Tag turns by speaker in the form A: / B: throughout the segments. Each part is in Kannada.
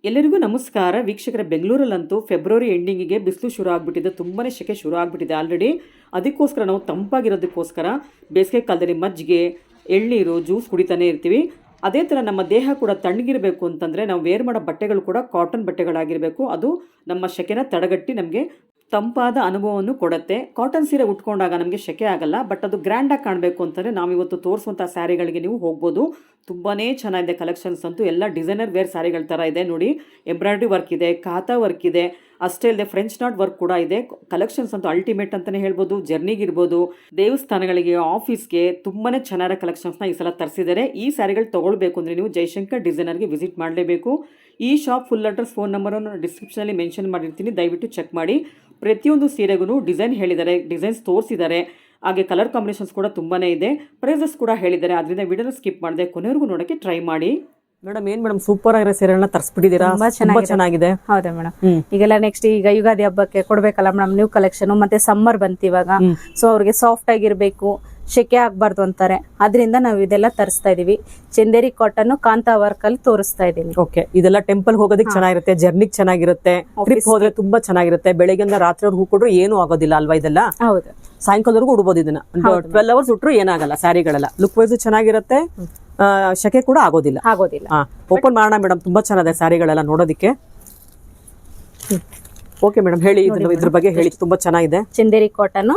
A: ಎಲ್ಲರಿಗೂ ನಮಸ್ಕಾರ ವೀಕ್ಷಕರ. ಬೆಂಗಳೂರಲ್ಲಂತೂ ಫೆಬ್ರವರಿ ಎಂಡಿಂಗಿಗೆ ಬಿಸಿಲು ಶುರು ಆಗಿಬಿಟ್ಟಿದೆ. ತುಂಬಾ ಸೆಕೆ ಶುರು ಆಗಿಬಿಟ್ಟಿದೆ ಆಲ್ರೆಡಿ. ಅದಕ್ಕೋಸ್ಕರ ನಾವು ತಂಪಾಗಿರೋದಕ್ಕೋಸ್ಕರ ಬೇಸಿಗೆ ಕಾಲದಲ್ಲಿ ಮಜ್ಜಿಗೆ, ಎಳ್ನೀರು, ಜ್ಯೂಸ್ ಕುಡಿತಾನೆ ಇರ್ತೀವಿ. ಅದೇ ಥರ ನಮ್ಮ ದೇಹ ಕೂಡ ತಣ್ಣಗಿರಬೇಕು ಅಂತಂದರೆ ನಾವು ವೇರ್ ಮಾಡೋ ಬಟ್ಟೆಗಳು ಕೂಡ ಕಾಟನ್ ಬಟ್ಟೆಗಳಾಗಿರಬೇಕು. ಅದು ನಮ್ಮ ಸೆಕೆನ ತಡೆಗಟ್ಟಿ ನಮಗೆ ತಂಪಾದ ಅನುಭವವನ್ನು ಕೊಡುತ್ತೆ. ಕಾಟನ್ ಸೀರೆ ಉಟ್ಕೊಂಡಾಗ ನಮಗೆ ಸೆಕೆ ಆಗಲ್ಲ. ಬಟ್ ಅದು ಗ್ರ್ಯಾಂಡಾಗಿ ಕಾಣಬೇಕು ಅಂತಂದರೆ ನಾವಿವತ್ತು ತೋರಿಸುವಂಥ ಸ್ಯಾರಿಗಳಿಗೆ ನೀವು ಹೋಗ್ಬೋದು. ತುಂಬಾ ಚೆನ್ನಾಗಿದೆ ಕಲೆಕ್ಷನ್ಸ್ ಅಂತೂ. ಎಲ್ಲ ಡಿಸೈನರ್ ವೇರ್ ಸ್ಯಾರಿಗಳ ಥರ ಇದೆ ನೋಡಿ. ಎಂಬ್ರಾಯ್ಡ್ರಿ ವರ್ಕ್ ಇದೆ, ಕಾತಾ ವರ್ಕ್ ಇದೆ, ಅಷ್ಟೇ ಅಲ್ಲದೆ ಫ್ರೆಂಚ್ ನಾಟ್ ವರ್ಕ್ ಕೂಡ ಇದೆ. ಕಲೆಕ್ಷನ್ಸ್ ಅಂತೂ ಅಲ್ಟಿಮೇಟ್ ಅಂತಲೇ ಹೇಳ್ಬೋದು. ಜರ್ನಿಗಿರ್ಬೋದು, ದೇವಸ್ಥಾನಗಳಿಗೆ, ಆಫೀಸ್ಗೆ ತುಂಬಾ ಚೆನ್ನಾಗಿರೋ ಕಲೆಕ್ಷನ್ಸ್ನ ಈ ಸಲ ತರಿಸಿದ್ದಾರೆ. ಈ ಸ್ಯಾರಿಗಳು ತೊಗೊಳ್ಬೇಕು ಅಂದರೆ ನೀವು ಜಯಶಂಕರ್ ಡಿಸೈನರ್ಗೆ ವಿಸಿಟ್ ಮಾಡಲೇಬೇಕು. ಈ ಶಾಪ್ ಫುಲ್ ಅಡ್ರೆಸ್, ಫೋನ್ ನಂಬರನ್ನು ಡಿಸ್ಕ್ರಿಪ್ಷನಲ್ಲಿ ಮೆನ್ಷನ್ ಮಾಡಿರ್ತೀನಿ, ದಯವಿಟ್ಟು ಚೆಕ್ ಮಾಡಿ. ಪ್ರತಿಯೊಂದು ಸೀರೆಗೂ ಡಿಸೈನ್ ಹೇಳಿದ್ದಾರೆ, ಡಿಸೈನ್ಸ್ ತೋರಿಸಿದ್ದಾರೆ. ಹಾಗೆ ಕಲರ್ ಕಾಂಬಿನೇಷನ್ಸ್ ಕೂಡ ತುಂಬಾ ಇದೆ. ಪ್ರೈಸಸ್ ಕೂಡ ಹೇಳಿದ್ದಾರೆ. ಅದರಿಂದ ವಿಡಿಯೋನ ಸ್ಕಿಪ್ ಮಾಡದೆ ಕೊನೆವರೆಗೂ ನೋಡೋಕ್ಕೆ ಟ್ರೈ ಮಾಡಿ. ಮೇಡಮ್ ಏನ್ ಮೇಡಮ್ ಸೂಪರ್ ಆಗಿರೋ ಸೀರೆಗಳನ್ನ ತರಿಸ್ಬಿಟ್ಟಿದ್ದೀರಾ? ತುಂಬಾ ಚೆನ್ನಾಗಿದೆ.
B: ಹೌದಾ ಮೇಡಮ್? ಈಗೆಲ್ಲ ನೆಕ್ಸ್ಟ್ ಈಗ ಯುಗಾದಿ ಹಬ್ಬಕ್ಕೆ ಕೊಡ್ಬೇಕಲ್ಲ ಮೇಡಮ್ ನ್ಯೂ ಕಲೆಕ್ಷನ್. ಮತ್ತೆ ಸಮ್ಮರ್ ಬಂತು ಇವಾಗ. ಸೊ ಅವ್ರಿಗೆ ಸಾಫ್ಟ್ ಆಗಿರ್ಬೇಕು, ಸೆಕೆ ಆಗ್ಬಾರ್ದು ಅಂತಾರೆ. ಅದರಿಂದ ನಾವು ಇದೆಲ್ಲ ತರಿಸ್ತಾ ಇದೀವಿ. ಚಂದೇರಿ ಕಾಟನ್ ಕಾಂತಾ ವರ್ಕ್ ಅಲ್ಲಿ ತೋರಿಸ್ತಾ ಇದೀನಿ.
A: ಓಕೆ, ಇದೆಲ್ಲ ಟೆಂಪಲ್ ಹೋಗೋದಕ್ಕೆ ಚೆನ್ನಾಗಿರುತ್ತೆ, ಜರ್ನಿಗೆ ಚೆನ್ನಾಗಿರುತ್ತೆ, ಟ್ರಿಪ್ ಹೋದ್ರೆ ತುಂಬಾ ಚೆನ್ನಾಗಿರುತ್ತೆ. ಬೆಳಗ್ಗೆಯಿಂದ ರಾತ್ರಿವರೆಗೂ ಕೊಡ್ರು ಏನೂ ಆಗೋದಿಲ್ಲ ಅಲ್ವಾ? ಇದೆಲ್ಲ ಹೌದು, ಸಾಯಂಕಾಲದವರೆಗೂ ಉಡ್ಬೋದು ಇದನ್ನ. 12 ಅವರ್ಸ್ ಉಟ್ರು ಏನಾಗಲ್ಲ. ಸ್ಯಾರಿಗಳೆಲ್ಲ ಲುಕ್ ವೈಸ್ ಚೆನ್ನಾಗಿರುತ್ತೆ, ಸೆಕೆ ಕೂಡ ಆಗೋದಿಲ್ಲ. ಓಪನ್ ಮಾಡೋಣ ಮೇಡಮ್. ತುಂಬಾ ಚೆನ್ನಾಗಿದೆ ಸ್ಯಾರಿಗಳೆಲ್ಲ ನೋಡೋದಿಕ್ಕೆ. ಓಕೆ ಮೇಡಮ್, ಹೇಳಿ ಇದ್ರ ಬಗ್ಗೆ ಹೇಳಿ. ತುಂಬಾ ಚೆನ್ನಾಗಿದೆ.
B: ಚಂದೇರಿ ಕಾಟನ್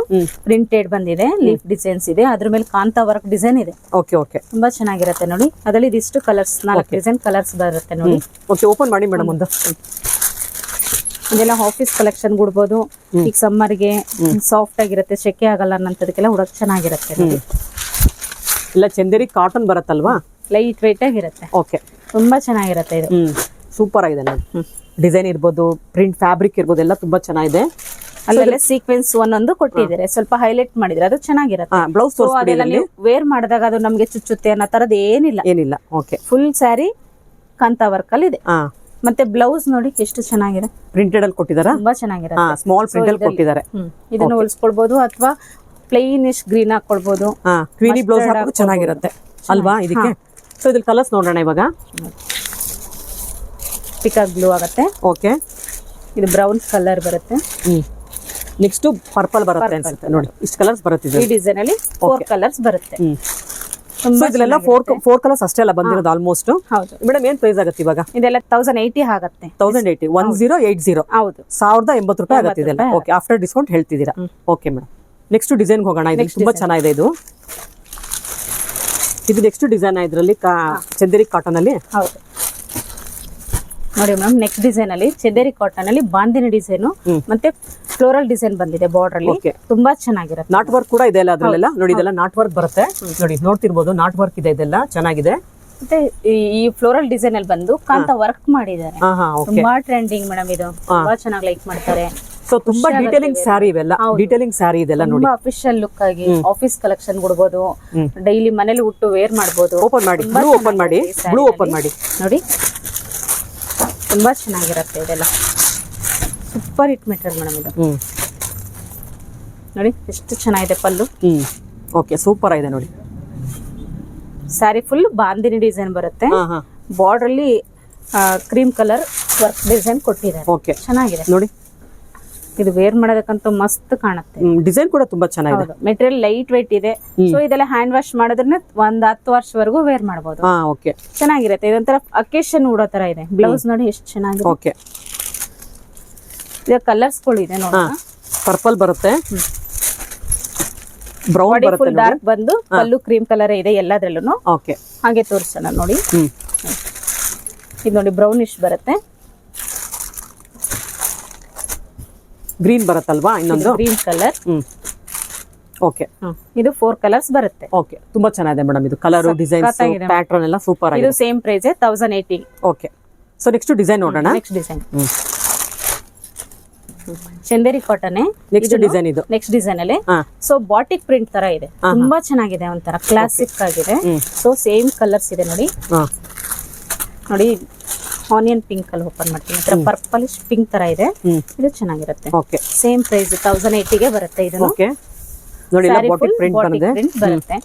B: ಪ್ರಿಂಟೆಡ್ ಬಂದಿದೆ, ಲೀಫ್ ಡಿಸೈನ್ಸ್ ಇದೆ, ಅದ್ರ ಮೇಲೆ ಕಾಂತಾ ವರ್ಕ್ ಡಿಸೈನ್ ಇದೆ.
A: ಓಕೆ ಓಕೆ,
B: ತುಂಬಾ ಚೆನ್ನಾಗಿರುತ್ತೆ ನೋಡಿ. ಅದರಲ್ಲಿ ಇದಿಷ್ಟು ಕಲರ್ಸ್, 4 ಡಿಸೈನ್ ಕಲರ್ಸ್ ಬರುತ್ತೆ ನೋಡಿ.
A: ಓಕೆ, ಓಪನ್ ಮಾಡಿ ಮೇಡಮ್ ಒಂದು.
B: ಇದೆಲ್ಲ ಆಫೀಸ್ ಕಲೆಕ್ಷನ್ ಉಡ್ಬೋದು. ಈಗ ಸಮ್ಮರ್ಗೆ ಸಾಫ್ಟ್ ಆಗಿರುತ್ತೆ, ಸೆಕೆ ಆಗಲ್ಲ ಅನ್ನೋದಕ್ಕೆಲ್ಲ ಉಡಕ್ ಚೆನ್ನಾಗಿರುತ್ತೆ ನೋಡಿ.
A: ಎಲ್ಲ ಚಂದೇರಿ ಕಾಟನ್ ಬರುತ್ತಲ್ವಾ?
B: ಲೈಟ್ ವೆಯ್ಟ್ ಆಗಿರುತ್ತೆ.
A: ಓಕೆ,
B: ತುಂಬಾ ಚೆನ್ನಾಗಿರುತ್ತೆ ಇದು.
A: ಸೂಪರ್ ಆಗಿದೆ ನೋಡಿ. ಡಿಸೈನ್ ಇರ್ಬೋದು, ಪ್ರಿಂಟ್ ಫ್ಯಾಬ್ರಿಕ್ ಇರ್ಬೋದು, ಎಲ್ಲ ತುಂಬಾ ಚೆನ್ನಾಗಿದೆ.
B: ಅಲ್ಲೆಲ್ಲ ಸೀಕ್ವೆನ್ಸ್ ಒಂದೊಂದು ಕೊಟ್ಟಿದ್ದಾರೆ, ಸ್ವಲ್ಪ ಹೈಲೈಟ್ ಮಾಡಿದ್ರೆ ಅದು ಚೆನ್ನಾಗಿರುತ್ತೆ.
A: ಬ್ಲೌಸ್
B: ವೇರ್ ಮಾಡಿದಾಗ ಅದು ನಮ್ಗೆ ಚುಚ್ಚುತ್ತೆ ಅನ್ನೋ ತರದ್ ಏನಿಲ್ಲ.
A: ಓಕೆ,
B: ಫುಲ್ ಸ್ಯಾರಿ ಕಾಂತಾ ವರ್ಕ್ ಅಲ್ಲಿ ಇದೆ. ಮತ್ತೆ ಬ್ಲೌಸ್ ನೋಡಿ ಎಷ್ಟು ಚೆನ್ನಾಗಿದೆ.
A: ಪ್ರಿಂಟೆಡ್ ಅಲ್ಲಿ ಕೊಟ್ಟಿದ್ದಾರೆ,
B: ತುಂಬಾ ಚೆನ್ನಾಗಿರುತ್ತೆ.
A: ಸ್ಮಾಲ್ ಪ್ರಿಂಟ್ ಅಲ್ಲಿ ಕೊಟ್ಟಿದ್ದಾರೆ.
B: ಇದನ್ನ ಹೊಲಿಸ್ಕೊಳ್ಬಹುದು ಅಥವಾ ಪ್ಲೈನಿಶ್ ಗ್ರೀನ್ ಹಾಕೊಳ್ಬಹುದು.
A: ಕ್ವೀನಿ ಬ್ಲೌಸ್ ಹಾಕೋದು ಚೆನ್ನಾಗಿರುತ್ತೆ ಅಲ್ವಾ ಇದಕ್ಕೆ? ಸೊ ಇದ್ರಲ್ಲಿ ಕಲರ್ಸ್ ನೋಡೋಣ ಇವಾಗ.
B: ಪಿಕಾಕ್ ಬ್ಲೂ ಆಗುತ್ತೆ.
A: ಓಕೆ,
B: ಇದು ಬ್ರೌನ್ ಕಲರ್ ಬರುತ್ತೆ.
A: ನೆಕ್ಸ್ಟ್ ಪರ್ಪಲ್ ಬರುತ್ತೆ ಅನ್ಸುತ್ತೆ ನೋಡಿ. ಇಷ್ಟು ಕಲರ್ಸ್ ಬರುತ್ತೆ
B: ಈ ಡಿಸೈನ್ ಅಲ್ಲಿ 4 ಕಲರ್ಸ್ ಬರುತ್ತೆ.
A: ಇದೆಲ್ಲ 4 ಕಲರ್ಸ್ ಅಷ್ಟೇ ಅಲ್ಲ ಬಂದಿರೋದು ಆಲ್ಮೋಸ್ಟ್.
B: ಹೌದು
A: ಮೇಡಮ್, ಏನ್ ಪ್ರೈಸ್ ಆಗುತ್ತೆ ಇವಾಗ?
B: ಇದೆಲ್ಲ 1080 ಆಗುತ್ತೆ.
A: 1080 1080.
B: ಹೌದು,
A: 1080 ರೂಪಾಯಿ ಆಗುತ್ತೆ ಇದೆಲ್ಲ. ಓಕೆ, ಆಫ್ಟರ್ ಡಿಸ್ಕೌಂಟ್ ಹೇಳ್ತಿದ್ದೀರಾ? ಓಕೆ ಮೇಡಮ್, ನೆಕ್ಸ್ಟ್ ಡಿಸೈನ್ ಹೋಗೋಣ. ಇದು ತುಂಬಾ ಚೆನ್ನಾಗಿದೆ. ಇದು ನೆಕ್ಸ್ಟ್ ಡಿಸೈನ್ ಇದರಲ್ಲಿ ಚಂದೇರಿ ಕಾಟನ್ ಅಲ್ಲಿ.
B: ಹೌದು ನೋಡಿ ಮೇಡಮ್, ನೆಕ್ಸ್ಟ್ ಡಿಸೈನ್ ಅಲ್ಲಿ ಚಂದೇರಿ ಕಾಟನ್ ಅಲ್ಲಿ ಬಾಂದಿನಿ ಡಿಸೈನ್ ಮತ್ತೆ ಫ್ಲೋರಲ್ ಡಿಸೈನ್ ಬಂದಿದೆ ಬಾರ್ಡರ್ ಅಲ್ಲಿ. ತುಂಬಾ ಚೆನ್ನಾಗಿರುತ್ತೆ.
A: ನಾಟ್ ವರ್ಕ್ ಕೂಡ ಇದೆ ಅಲ್ಲ ಅದ್ರಲ್ಲೆಲ್ಲ ನೋಡಿ. ಇದೆಲ್ಲ ನಾಟ್ ವರ್ಕ್ ಬರುತ್ತೆ ನೋಡಿ, ನೋಡ್ತಿರ್ಬೋದು. ನಾಟ್ ವರ್ಕ್ ಇದೆ, ಇದೆಲ್ಲ ಚೆನ್ನಾಗಿದೆ.
B: ಮತ್ತೆ ಈ ಫ್ಲೋರಲ್ ಡಿಸೈನ್ ಅಲ್ಲಿ ಬಂದು ಕಾಂತಾ ವರ್ಕ್ ಮಾಡಿದ್ದಾರೆ. ತುಂಬಾ ಟ್ರೆಂಡಿಂಗ್ ಮೇಡಮ್ ಇದು. ತುಂಬಾ ಚೆನ್ನಾಗಿ ಲೈಕ್ ಮಾಡ್ತಾರೆ.
A: ಸೊ ತುಂಬಾ ಡೀಟೇಲಿಂಗ್ ಸ್ಯಾರಿ ಇವೆಲ್ಲ. ಡೀಟೇಲಿಂಗ್ ಸ್ಯಾರಿ ಇದೆಲ್ಲ ನೋಡಿ.
B: ತುಂಬಾ ಅಫಿಷಿಯಲ್ ಲುಕ್ ಆಗಿ ಆಫೀಸ್ ಕಲೆಕ್ಷನ್ ಕೊಡಬಹುದು. ಡೈಲಿ ಮನೇಲಿ ಉಟ್ಟು ವೇರ್ ಮಾಡಬಹುದು.
A: ಓಪನ್ ಮಾಡಿ, ಬ್ಲೂ ಓಪನ್ ಮಾಡಿ, ಬ್ಲೂ ಓಪನ್ ಮಾಡಿ
B: ನೋಡಿ. ತುಂಬಾ ಚೆನ್ನಾಗಿರುತ್ತೆ ಇದೆಲ್ಲ. ಸೂಪರ್ ಹಿಟ್ ಮೆಟೀರಿಯಲ್ ಮೇಡಮ್ ಇದು. ನೋಡಿ ಎಷ್ಟು ಚೆನ್ನಾಗಿದೆ ಪಲ್ಲು.
A: ಓಕೆ, ಸೂಪರ್ ಆಗಿದೆ ನೋಡಿ.
B: ಸ್ಯಾರಿ ಫುಲ್ ಬಾಂದಿನಿ ಡಿಸೈನ್ ಬರುತ್ತೆ. ಬಾರ್ಡರ್ ಅಲ್ಲಿ ಕ್ರೀಮ್ ಕಲರ್ ವರ್ಕ್ ಡಿಸೈನ್ ಕೊಟ್ಟಿದ್ದಾರೆ.
A: ಓಕೆ,
B: ಚೆನ್ನಾಗಿದೆ
A: ನೋಡಿ.
B: ಇದು ವೇರ್ ಮಾಡೋದಕ್ಕಂತೂ ಮಸ್ತ್ ಕಾಣುತ್ತೆ.
A: ಡಿಸೈನ್ ಕೂಡ ತುಂಬಾ ಚೆನ್ನಾಗಿದೆ.
B: ಮೆಟೀರಿಯಲ್ ಲೈಟ್ ವೆಯ್ಟ್ ಇದೆ. ಸೊ ಇದೆಲ್ಲ ಹ್ಯಾಂಡ್ ವಾಶ್ ಮಾಡೋದ್ರಿಂದ 10 ವರ್ಷವರೆಗೂ ವೇರ್ ಮಾಡಬಹುದು.
A: ಓಕೆ,
B: ಚೆನ್ನಾಗಿರುತ್ತೆ. ಇದೊಂಥರ ಅಕೇಶನ್ ಉಡೋ ತರ ಇದೆ. ಬ್ಲೌಸ್ ನೋಡಿ ಎಷ್ಟು ಚೆನ್ನಾಗಿದೆ.
A: ಓಕೆ,
B: ಇದು ಕಲರ್ಸ್ ಗಳು ಇದೆ ನೋಡಿ.
A: ಪರ್ಪಲ್ ಬರುತ್ತೆ, ಬ್ರೌನ್ ಬರುತ್ತೆ,
B: ಫುಲ್ ಡಾರ್ಕ್ ಬಂದು ಪಲ್ಲು ಕ್ರೀಮ್ ಕಲರ್ ಇದೆ ಎಲ್ಲದ್ರಲ್ಲೂ.
A: ಓಕೆ,
B: ಹಾಗೆ ತೋರಿಸೋಣ ನೋಡಿ. ಇದು ನೋಡಿ ಬ್ರೌನಿಶ್ ಬರುತ್ತೆ,
A: ಗ್ರೀನ್ ಬರುತ್ತಲ್ವಾ ಇನ್ನೊಂದು
B: ಗ್ರೀನ್ ಕಲರ್.
A: ಓಕೆ,
B: ಇದು 4 ಕಲರ್ಸ್ ಬರುತ್ತೆ.
A: ಓಕೆ, ತುಂಬಾ ಚೆನ್ನಾಗಿದೆ ಮೇಡಮ್. ಇದು ಕಲರ್, ಡಿಸೈನ್ಸ್, ಪ್ಯಾಟರ್ನ್ ಎಲ್ಲ ಸೂಪರ್ ಆಗಿದೆ.
B: ಇದು same price 1080.
A: Okay, so next design ನೋಡೋಣ.
B: Next design Chanderi cotton.
A: Next design ಇದು.
B: ನೆಕ್ಸ್ಟ್ ಡಿಸೈನ್ ಅಲ್ಲಿ ಸೊ ಬಾಟಿಕ್ ಪ್ರಿಂಟ್ ತರ ಇದೆ. ತುಂಬಾ ಚೆನ್ನಾಗಿದೆ, ಒಂಥರ ಕ್ಲಾಸಿಕ್ ಆಗಿದೆ. ಸೊ ಸೇಮ್ ಕಲರ್ಸ್ ಇದೆ ನೋಡಿ. ನೋಡಿ ಆನಿಯನ್ ಪಿಂಕ್ ಅಲ್ಲಿ ಓಪನ್ ಮಾಡ್ತೀನಿ. ಪರ್ಪಲ್ ಪಿಂಕ್ ತರ ಇದೆ. ಇದು ಚೆನ್ನಾಗಿರುತ್ತೆ.
A: ಓಕೆ,
B: ಸೇಮ್ ಪ್ರೈಸ್ 1080 ಗೆ ಬರುತ್ತೆ. ಇದು
A: ಓಕೆ ನೋಡಿ, ಎಲ್ಲ ಬಾಟಿಕ್ ಪ್ರಿಂಟ್
B: ಬರುತ್ತೆ.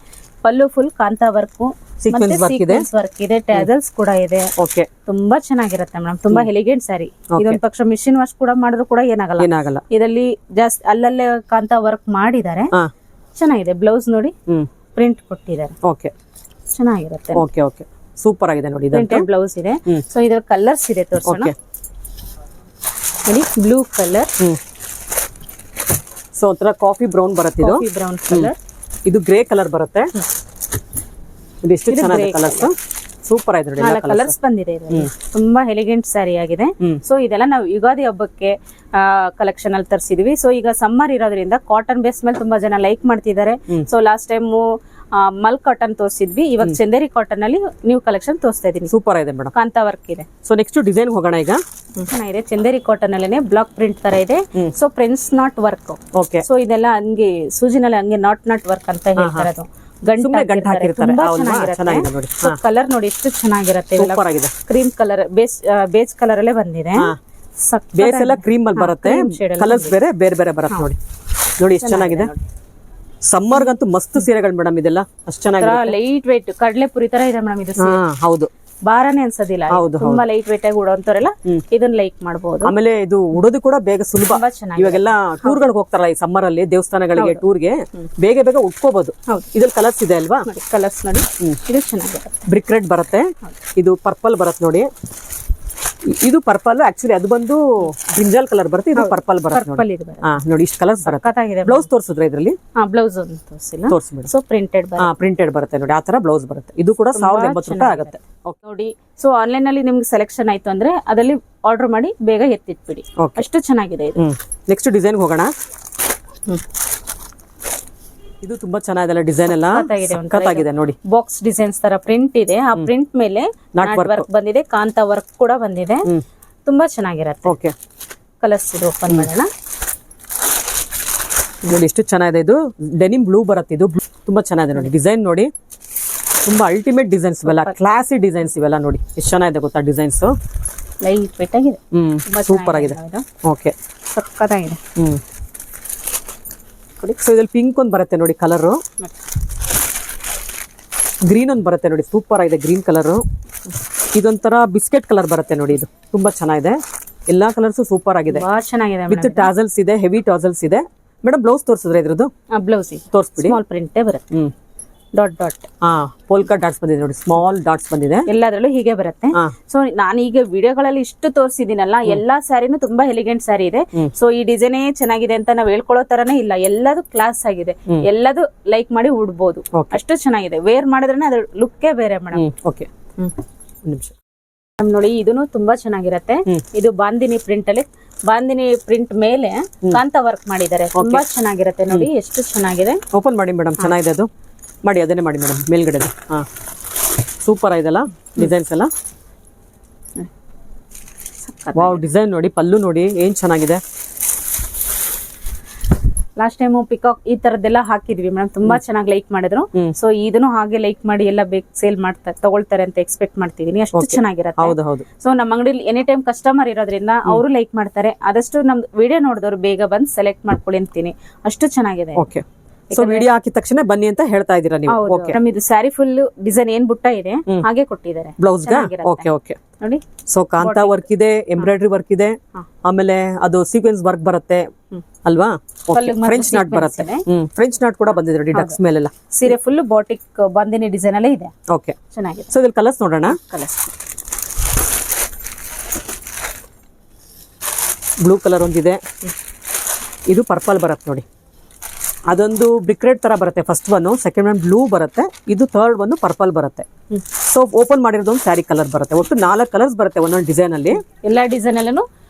B: ಪಲ್ಲು full Kantha work
A: Sequence work ಇದೆ.
B: ವರ್ಕ್ ಇದೆ, ಟ್ಯಾಸಲ್ಸ್ ಕೂಡ ಇದೆ.
A: ಓಕೆ,
B: ತುಂಬಾ ಚೆನ್ನಾಗಿರುತ್ತೆ ಮೇಡಮ್, ತುಂಬಾ ಎಲಿಗೆಂಟ್ ಸ್ಯಾರಿ. ಇದೊಂದ್ ಪಕ್ಷ ಮಿಷಿನ್ ವಾಶ್ ಕೂಡ ಮಾಡಿದ್ರು ಕೂಡ ಏನಾಗಲ್ಲ.
A: ಏನಾಗಲ್ಲ.
B: ಇದರಲ್ಲಿ ಜಾಸ್ತಿ ಅಲ್ಲಲ್ಲೇ ಕಾಂತಾ ವರ್ಕ್ ಮಾಡಿದ್ದಾರೆ.
A: ಹಾ,
B: ಚೆನ್ನಾಗಿದೆ. ಬ್ಲೌಸ್ ನೋಡಿ
A: ಹ್ಮ್,
B: ಪ್ರಿಂಟ್ ಕೊಟ್ಟಿದ್ದಾರೆ,
A: ಓಕೆ
B: ಚೆನ್ನಾಗಿರುತ್ತೆ.
A: ಓಕೆ ಓಕೆ, ಸೂಪರ್ ಆಗಿದೆ ನೋಡಿ.
B: ಪ್ರಿಂಟೆಡ್ ಬ್ಲೌಸ್ ಇದೆ. ಸೊ ಇದ್ರ ಕಲರ್ಸ್ ಇದೆ, ತೋರಿಸೋಣ.
A: ಓಕೆ,
B: ನೋಡಿ ಬ್ಲೂ ಕಲರ್,
A: ಸೊ ಒಂಥರ ಕಾಫಿ ಬ್ರೌನ್ ಬರುತ್ತೆ ಇದು.
B: ಬ್ರೌನ್ ಕಲರ್,
A: ಇದು ಗ್ರೇ ಕಲರ್ ಬರುತ್ತೆ. ಇದು ಎಷ್ಟು ಚೆನ್ನಾಗಿದೆ ಕಲರ್ಸ್, ಸೂಪರ್ ಆಗಿದೆ ನೋಡಿ.
B: 4 ಕಲರ್ಸ್ ಬಂದಿದೆ ಇದರಲ್ಲಿ. ತುಂಬಾ ಎಲಿಗೆಂಟ್ ಸ್ಯಾರಿ ಆಗಿದೆ. ಸೊ ಇದೆಲ್ಲ ನಾವು ಯುಗಾದಿ ಹಬ್ಬಕ್ಕೆ ಕಲೆಕ್ಷನ್ ಅಲ್ಲಿ ತರಿಸಿದ್ವಿ. ಸೊ ಈಗ ಸಮ್ಮರ್ ಇರೋದ್ರಿಂದ ಕಾಟನ್ ಬೇಸ್ ಮೇಲೆ ತುಂಬಾ ಜನ ಲೈಕ್ ಮಾಡ್ತಿದ್ದಾರೆ. ಸೊ ಲಾಸ್ಟ್ ಟೈಮ್ ಮಲ್ ಕಾಟನ್ ತೋರಿಸಿದ್ವಿ, ಇವಾಗ ಚಂದೇರಿ ಕಾಟನ್ ಅಲ್ಲಿ ನ್ಯೂ ಕಲೆಕ್ಷನ್ ತೋರಿಸ್ತಾ ಇದೀನಿ.
A: ಸೂಪರ್ ಆಗಿದೆ ಮೇಡಮ್,
B: ಕಾಂತಾ ವರ್ಕ್ ಇದೆ.
A: ಸೊ ನೆಕ್ಸ್ಟ್ ಡಿಸೈನ್ ಹೋಗೋಣ ಈಗ.
B: ಚೆನ್ನಾಗಿದೆ. ಚಂದೇರಿ ಕಾಟನ್ ಅಲ್ಲೇನೆ ಬ್ಲಾಕ್ ಪ್ರಿಂಟ್ ತರ ಇದೆ. So prince not work.
A: Okay,
B: so ಇದೆಲ್ಲ ಹಂಗೆ ಸೂಜಿನಲ್ಲಿ ಹಂಗೆ ನಾಟ್ ವರ್ಕ್ ಅಂತ ಹೇಳ್ತಾರೆ. ಅದು ಗಂಟು
A: ಹಾಕಿರ್ತಾರೆ.
B: ತುಂಬಾ
A: ಚೆನ್ನಾಗಿದೆ
B: ಚೆನ್ನಾಗಿರುತ್ತೆ.
A: ನೋಡಿ.
B: ಕಲರ್ ನೋಡಿ ಎಷ್ಟು ಚೆನ್ನಾಗಿರುತ್ತೆ.
A: ಸೂಪರ್ ಆಗಿದೆ.
B: ಕ್ರೀಮ್ ಕಲರ್, ಬೇಜ್ ಕಲರ್ ಅಲ್ಲೇ ಬಂದಿದೆ.
A: ಬೇಸ್ ಎಲ್ಲ ಕ್ರೀಮ್ ಅಲ್ಲಿ ಬರುತ್ತೆ, ಕಲರ್ಸ್ ಬೇರೆ ಬೇರೆ ಬೇರೆ ಬರುತ್ತೆ ನೋಡಿ. ನೋಡಿ ಎಷ್ಟು ಚೆನ್ನಾಗಿದೆ. ಸಮ್ಮರ್ಗಂತೂ ಮಸ್ತ್ ಸೀರೆಗಳು ಮೇಡಮ್ ಇದೆಲ್ಲ, ಅಷ್ಟು ಚೆನ್ನಾಗಿದೆ.
B: ಲೈಟ್ weight ಕಡಲೆ ಪುರಿ ತರ ಇದೆ ಮೇಡಮ್ ಇದು.
A: ಹೌದು,
B: ಭಾರನೇ ಅನ್ಸೋದಿಲ್ಲ. ತುಂಬಾ ಲೈಟ್ weight ಆಗಿ ಉಡೋಂತವರೆಲ್ಲ ಇದನ್ನ ಲೈಕ್ ಮಾಡಬಹುದು.
A: ಆಮೇಲೆ ಇದು ಉಡೋದು ಕೂಡ ಬೇಗ ಸುಲಭ.
B: ತುಂಬಾ ಚೆನ್ನಾಗಿ.
A: ಇವಾಗೆಲ್ಲ ಟೂರ್ ಗಳಿಗೆ ಹೋಗ್ತಾರಲ್ಲ ಈ ಸಮ್ಮರ್ ಅಲ್ಲಿ, ದೇವಸ್ಥಾನಗಳಿಗೆ ಟೂರ್ಗೆ ಬೇಗ ಬೇಗ ಉಟ್ಕೋಬಹುದು. ಇದ್ರಲ್ಲಿ ಕಲರ್ಸ್ ಇದೆ ಅಲ್ವಾ?
B: ಕಲರ್ಸ್ ನೋಡಿ, ಇದು ಚೆನ್ನಾಗಿದೆ.
A: ಬ್ರಿಕ್ ರೆಡ್ ಬರುತ್ತೆ, ಇದು ಪರ್ಪಲ್ ಬರುತ್ತೆ ನೋಡಿ. ಇದು ಪರ್ಪಲ್, ಆಕ್ಚುಲಿ ಅದು ಬಂದು ಬ್ರಿಂಜಾಲ್ ಕಲರ್ ಬರುತ್ತೆ, ಇದು ಪರ್ಪಲ್ ಬರುತ್ತೆ ನೋಡಿ. ನೋಡಿ ಇಷ್ಟು ಕಲರ್ಸ್ ಬರುತ್ತೆ. ಬ್ಲೌಸ್ ತೋರಿಸಿದ್ರೆ ಇದ್ರಲ್ಲಿ
B: ಬ್ಲೌಸ್ ಒಂದು ತೋರಿಸಿಲ್ಲ,
A: ತೋರಿಸ್ಬಿಡಿ.
B: ಸೊ ಪ್ರಿಂಟೆಡ್
A: ಪ್ರಿಂಟೆಡ್ ಬರುತ್ತೆ ನೋಡಿ, ಆ ತರ ಬ್ಲೌಸ್ ಬರುತ್ತೆ. ಇದು ಕೂಡ 1080 ರೂಪಾಯಿ ಆಗುತ್ತೆ
B: ನೋಡಿ. ಸೊ ಆನ್ಲೈನ್ ಅಲ್ಲಿ ನಿಮ್ಗೆ ಸೆಲೆಕ್ಷನ್ ಆಯ್ತು ಅಂದ್ರೆ ಅದರಲ್ಲಿ ಆರ್ಡರ್ ಮಾಡಿ ಬೇಗ ಎತ್ತಿಟ್ಬಿಡಿ, ಅಷ್ಟು ಚೆನ್ನಾಗಿದೆ ಇದು.
A: ನೆಕ್ಸ್ಟ್ ಡಿಸೈನ್ ಹೋಗೋಣ. ಇದು ತುಂಬಾ ಚೆನ್ನಾಗಿದೆ ಡಿಸೈನ್ ಎಲ್ಲ, ಸಖತ್ತಾಗಿದೆ ನೋಡಿ.
B: ಬಾಕ್ಸ್ ಡಿಸೈನ್ಸ್ ತರ ಪ್ರಿಂಟ್ ಇದೆ. ಆ ಪ್ರಿಂಟ್ ಮೇಲೆ ನಾಟ್ ವರ್ಕ್ ಬಂದಿದೆ, ಕಾಂತಾ ವರ್ಕ್ ಕೂಡ ಬಂದಿದೆ. ತುಂಬಾ ಚೆನ್ನಾಗಿರತ್ತೆ.
A: ಓಕೆ,
B: ಕಲರ್ಸ್ ಇದು ಓಪನ್ ಮಾಡೋಣ.
A: ನೋಡಿ ಎಷ್ಟು ಚೆನ್ನಾಗಿದೆ. ಇದು ಡೆನಿಮ್ ಬ್ಲೂ ಬರುತ್ತೆ. ಇದು ತುಂಬಾ ಚೆನ್ನಾಗಿದೆ ನೋಡಿ. ಡಿಸೈನ್ ನೋಡಿ, ತುಂಬಾ ಅಲ್ಟಿಮೇಟ್ ಡಿಸೈನ್ಸ್ ಇವೆಲ್ಲ, ಕ್ಲಾಸಿ ಡಿಸೈನ್ಸ್ ಇವೆಲ್ಲ ನೋಡಿ. ಎಷ್ಟು ಚೆನ್ನಾಗಿದೆ ಗೊತ್ತಾ ಡಿಸೈನ್ಸ್.
B: ಲೈಟ್ ವೇಟ್ ಆಗಿದೆ,
A: ಸೂಪರ್ ಆಗಿದೆ. ಓಕೆ,
B: ಸಕ್ಕತ್ತಾಗಿದೆ.
A: ಸೊ ಇದ್ರಲ್ಲಿ ಪಿಂಕ್ ಒಂದು ಬರುತ್ತೆ ನೋಡಿ ಕಲರ್, ಗ್ರೀನ್ ಒಂದು ಬರುತ್ತೆ ನೋಡಿ, ಸೂಪರ್ ಆಗಿದೆ ಗ್ರೀನ್ ಕಲರ್. ಇದೊಂಥರ ಬಿಸ್ಕೆಟ್ ಕಲರ್ ಬರುತ್ತೆ ನೋಡಿ, ಇದು ತುಂಬಾ ಚೆನ್ನಾಗಿದೆ. ಎಲ್ಲಾ ಕಲರ್ಸ್ ಸೂಪರ್ ಆಗಿದೆ,
B: ಚೆನ್ನಾಗಿದೆ.
A: ವಿತ್ ಟಾಸಲ್ಸ್ ಇದೆ, ಹೆವಿ ಟಾಸಲ್ಸ್ ಇದೆ. ಮೇಡಮ್ ಬ್ಲೌಸ್ ತೋರಿಸಿದ್ರೆ ಇದ್ರದ್ದು
B: ಬ್ಲೌಸ್
A: ತೋರಿಸ್ಬಿಡಿ.
B: ಸ್ಮಾಲ್ ಪ್ರಿಂಟೇ ಬರುತ್ತೆ. ಡಾಟ್ ಡಾಟ್
A: ಪೋಲ್ಕಾ ಡಾಟ್ಸ್ ಬಂದಿದೆ ನೋಡಿ, ಸ್ಮಾಲ್ ಡಾಟ್ಸ್ ಬಂದಿದೆ.
B: ಎಲ್ಲದರಲ್ಲೂ ಹೀಗೆ ಬರುತ್ತೆ. ಸೊ ನಾನು ಈಗ ವಿಡಿಯೋಗಳಲ್ಲಿ ಇಷ್ಟು ತೋರಿಸಿದೀನಲ್ಲ, ಎಲ್ಲಾ ಸ್ಯಾರಿನೂ ತುಂಬಾ ಎಲಿಗೆಂಟ್ ಸ್ಯಾರಿ ಇದೆ. ಸೊ ಈ ಡಿಸೈನೇ ಚೆನ್ನಾಗಿದೆ ಅಂತ ನಾವ್ ಹೇಳ್ಕೊಳ್ಳೋ ತರನೇ ಇಲ್ಲ, ಎಲ್ಲದು ಕ್ಲಾಸ್ ಆಗಿದೆ, ಎಲ್ಲದು ಲೈಕ್ ಮಾಡಿ ಉಡ್ಬೋದು, ಅಷ್ಟು ಚೆನ್ನಾಗಿದೆ. ವೇರ್ ಮಾಡಿದ್ರೆ ಅದ್ರ ಲುಕ್ಕೇ ಬೇರೆ ಮೇಡಮ್.
A: ಓಕೆ,
B: ನೋಡಿ ಇದನ್ನು ತುಂಬಾ ಚೆನ್ನಾಗಿರತ್ತೆ. ಇದು ಬಾಂದಿನಿ ಪ್ರಿಂಟ್ ಅಲ್ಲಿ, ಬಾಂದಿನಿ ಪ್ರಿಂಟ್ ಮೇಲೆ ಕಾಂತಾ ವರ್ಕ್ ಮಾಡಿದ್ದಾರೆ. ತುಂಬಾ ಚೆನ್ನಾಗಿರತ್ತೆ ನೋಡಿ, ಎಷ್ಟು ಚೆನ್ನಾಗಿದೆ.
A: ಓಪನ್ ಮಾಡಿ ಮೇಡಮ್, ಚೆನ್ನಾಗಿದೆ ಅದು. ಮಾಡಿ ಅದನ್ನೇ ಮಾಡಿ ಮೇಡಮ್, ಮೇಲ್ಗಡೆ. ಸೂಪರ್ ಆಯ್ತಲ್ಲ ಡಿಸೈನ್ಸ್ ಎಲ್ಲ. ವಾವ್, ಡಿಸೈನ್ ನೋಡಿ, ಪಲ್ಲು ನೋಡಿ ಏನ್ ಚೆನ್ನಾಗಿದೆ.
B: ಲಾಸ್ಟ್ ಟೈಮ್ ಪಿಕಾಕ್ ಈ ತರದ್ದೆಲ್ಲ ಹಾಕಿದ್ವಿ ಮೇಡಮ್, ತುಂಬಾ ಚೆನ್ನಾಗಿ ಲೈಕ್ ಮಾಡಿದ್ರು. ಸೊ ಇದನ್ನು ಹಾಗೆ ಲೈಕ್ ಮಾಡಿ ಎಲ್ಲ ಬೇಕು ಸೇಲ್ ಮಾಡ್ತಾರೆ, ತಗೊಳ್ತಾರೆ ಅಂತ ಎಕ್ಸ್ಪೆಕ್ಟ್ ಮಾಡ್ತಿದೀನಿ. ಅಷ್ಟು ಚೆನ್ನಾಗಿರುತ್ತೆ.
A: ಹೌದು ಹೌದು.
B: ಸೊ ನಮ್ಮ ಅಂಗಡಿಲಿ ಎನಿ ಟೈಮ್ ಕಸ್ಟಮರ್ ಇರೋದ್ರಿಂದ ಅವರು ಲೈಕ್ ಮಾಡ್ತಾರೆ. ಆದಷ್ಟು ನಮ್ದು ವಿಡಿಯೋ ನೋಡಿದವರು ಬೇಗ ಬಂದು ಸೆಲೆಕ್ಟ್ ಮಾಡ್ಕೊಳ್ಳಿ ಅಂತೀನಿ, ಅಷ್ಟು ಚೆನ್ನಾಗಿದೆ.
A: ಓಕೆ, ಸೊ ವಿಡಿಯೋ ಹಾಕಿದ ತಕ್ಷಣ ಬನ್ನಿ ಅಂತ ಹೇಳ್ತಾ ಇದೀರಾ ನೀವು. ಓಕೆ,
B: ಇದು ಸ್ಯಾರಿ ಫುಲ್ ಡಿಸೈನ್ ಏನ್ ಬುಟ್ಟ ಇದೆ ಹಾಗೆ ಕೊಟ್ಟಿದ್ದಾರೆ
A: ಬ್ಲೌಸ್ ಗೆ. ಓಕೆ ಓಕೆ,
B: ನೋಡಿ.
A: ಸೊ ಕಾಂತಾ ವರ್ಕ್ ಇದೆ, ಎಂಬ್ರಾಯ್ಡ್ರಿ ವರ್ಕ್ ಇದೆ, ಆಮೇಲೆ ಅದು ಸೀಕ್ವೆನ್ಸ್ ವರ್ಕ್ ಬರುತ್ತೆ ಅಲ್ವಾ. ಫ್ರೆಂಚ್ ನಾಟ್ ಬರುತ್ತೆ, ಫ್ರೆಂಚ್ ನಾಟ್ ಕೂಡ ಬಂದಿದೆ ನೋಡಿ ಡಕ್ಸ್ ಮೇಲೆಲ್ಲ.
B: ಸೀರೆ ಫುಲ್ ಬಾಟಿಕ್ ಬಾಂದಿನಿ ಡಿಸೈನ್ ಅಲ್ಲೇ ಇದೆ.
A: ಓಕೆ,
B: ಚೆನ್ನಾಗಿದೆ.
A: ಸೊ ಇದ್ರಲ್ಲಿ ಕಲರ್ಸ್ ನೋಡೋಣ.
B: ಕಲರ್ಸ್
A: ಬ್ಲೂ ಕಲರ್ ಒಂದಿದೆ, ಇದು ಪರ್ಪಲ್ ಬರುತ್ತೆ ನೋಡಿ. ಅದೊಂದು ಬ್ರಿಕ್ ರೆಡ್ ತರ ಬರುತ್ತೆ first one, second one blue ಬರುತ್ತೆ, ಇದು ಥರ್ಡ್ ಒನ್ ಪರ್ಪಲ್ ಬರುತ್ತೆ. ಸೊ ಓಪನ್ ಮಾಡಿರೋದು ಒಂದು ಸ್ಯಾರಿ ಕಲರ್ ಬರುತ್ತೆ. ಒಟ್ಟು 4 ಕಲರ್ಸ್ ಬರುತ್ತೆ ಒಂದೊಂದು ಡಿಸೈನ್ ಅಲ್ಲಿ.
B: ಎಲ್ಲಾ ಡಿಸೈನ್ ಅಲ್ಲೂ